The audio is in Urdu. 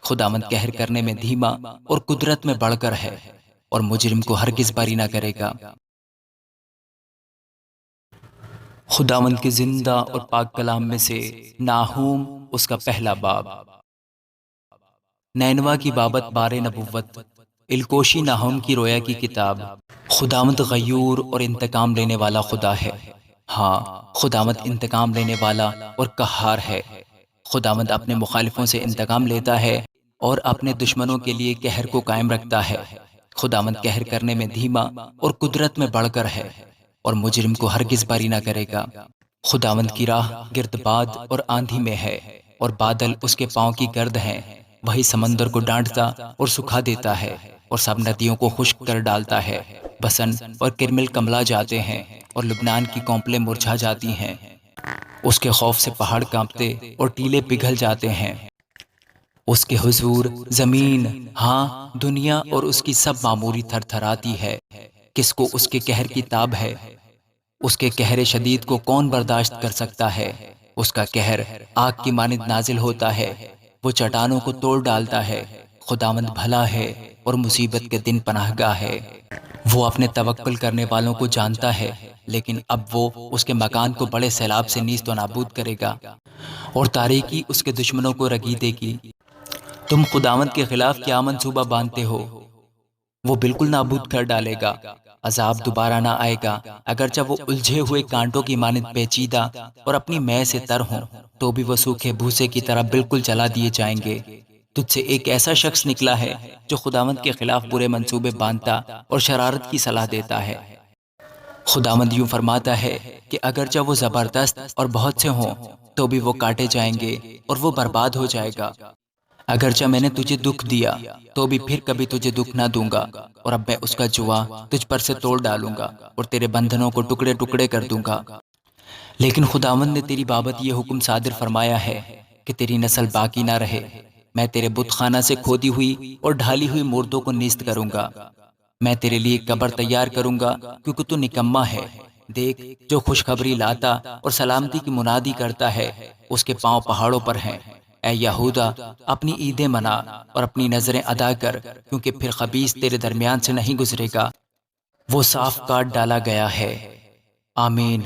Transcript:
خداوند قہر کرنے میں دھیما اور قدرت میں بڑھ کر ہے، اور مجرم کو ہرگز بری نہ کرے گا۔ خداوند کے زندہ اور پاک کلام میں سے ناہوم، اس کا پہلا باب۔ نینوا کی بابت بار نبوت، الکوشی ناہوم کی رویا کی کتاب۔ خداوند غیور اور انتقام لینے والا خدا ہے۔ ہاں، خداوند انتقام لینے والا اور قہار ہے۔ خداوند اپنے مخالفوں سے انتقام لیتا ہے اور اپنے دشمنوں کے لیے قہر کو قائم رکھتا ہے۔ خداوند قہر کرنے میں دھیما اور قدرت میں بڑھ کر ہے، اور مجرم کو ہرگز بری نہ کرے گا۔ خداوند کی راہ گرد باد اور آندھی میں ہے، اور بادل اس کے پاؤں کی گرد ہیں۔ وہی سمندر کو ڈانٹتا اور سکھا دیتا ہے، اور سب ندیوں کو خشک کر ڈالتا ہے۔ بسن اور کرمل کملا جاتے ہیں، اور لبنان کی کونپلیں مرجھا جاتی ہیں۔ اس کے خوف سے پہاڑ کانپتے اور ٹیلے پگھل جاتے ہیں۔ اس کے حضور زمین، ہاں دنیا اور اس کی سب معموری تھر تھراتی ہے۔ کس کو اس کے قہر کی تاب ہے؟ اس کے قہر شدید کو کون برداشت کر سکتا ہے؟ اس کا قہر آگ کی مانند نازل ہوتا ہے، وہ چٹانوں کو توڑ ڈالتا ہے۔ خداوند بھلا ہے اور مصیبت کے دن پناہ گاہ ہے۔ وہ اپنے توکل کرنے والوں کو جانتا ہے، لیکن اب وہ اس کے مکان کو بڑے سیلاب سے نیست و نابود کرے گا، اور تاریکی اس کے دشمنوں کو رگی دے گی۔ تم خداوند کے خلاف کیا منصوبہ باندھتے ہو؟ وہ بالکل نابود کر ڈالے گا، عذاب دوبارہ نہ آئے گا۔ اگرچہ وہ الجھے ہوئے کانٹوں کی مانند پیچیدہ اور اپنی مے سے تر ہوں، تو بھی وہ سوکھے بھوسے کی طرح بالکل جلا دیے جائیں گے۔ تجھ سے ایک ایسا شخص نکلا ہے جو خداوند کے خلاف برے منصوبے باندھتا اور شرارت کی صلاح دیتا ہے۔ خداوند یوں فرماتا ہے کہ اگرچہ وہ زبردست اور بہت سے ہوں، تو بھی وہ کاٹے جائیں گے اور وہ برباد ہو جائے گا۔ اگرچہ میں نے تجھے دکھ دیا، تو بھی پھر کبھی تجھے دکھ نہ دوں گا، اور اب میں اس کا جوا تجھ پر سے توڑ ڈالوں گا اور تیرے بندھنوں کو ٹکڑے ٹکڑے کر دوں گا۔ لیکن خداوند نے تیری بابت یہ حکم صادر فرمایا ہے کہ تیری نسل باقی نہ رہے۔ میں تیرے بت خانہ سے کھودی ہوئی اور ڈھالی ہوئی مردوں کو نیست کروں گا۔ میں تیرے لیے قبر تیار کروں گا، کیونکہ تو نکما ہے۔ دیکھ، جو خوشخبری لاتا اور سلامتی کی منادی کرتا ہے، اس کے پاؤں پہاڑوں پر ہیں۔ اے یہودا، اپنی عیدیں منا اور اپنی نظریں ادا کر، کیونکہ پھر خبیث تیرے درمیان سے نہیں گزرے گا۔ وہ صاف کاٹ ڈالا گیا ہے۔ آمین۔